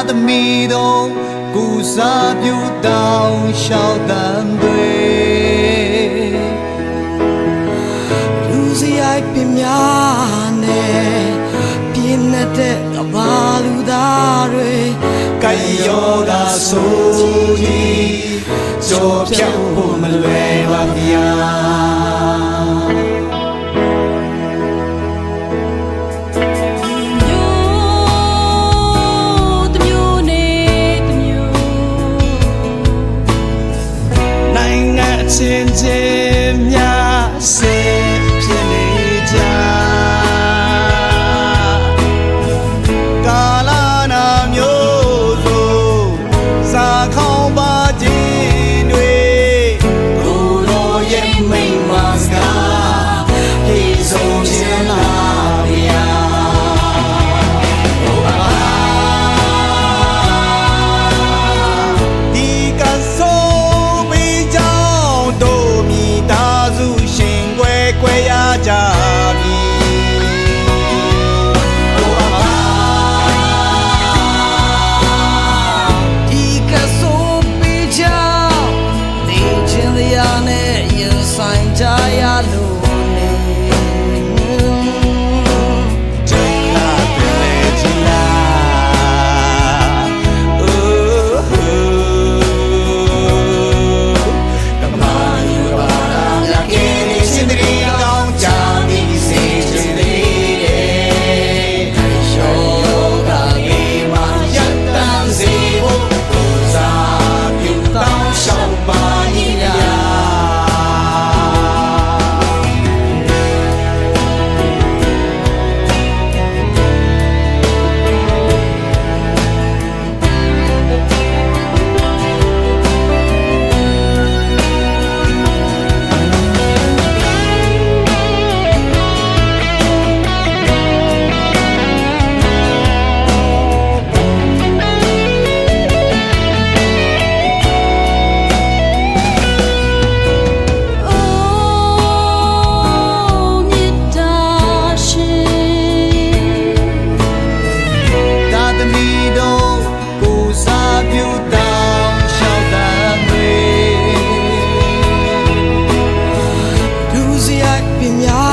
သမီးတို့ကိုစားပြုတောင်းလျှောက်တမ်းတွေလူစရိုက်ပင်များနဲ့ပြင်းတဲ့ကဘာလူသားတွေကြိုက်ရောဂါဆိုကြီးကြော်ဖြတ်ဖို့မလွယ်ပါဗျာချင်းချင်းများစေဖြစ်နေကြကာလနာမျိုးစုံစာခေါင်းပါခြင်းတွေကိုယ်တော်ရဲ့မိန်မစကားပြေဆုံးခြင်းလာဗျာဒီကဆိုကွယ်ရကြပြီဒီကဆိုပေးချောင်းနေချင်းတရားနဲ့ရင်ဆိုင်ကြရလို့ပြ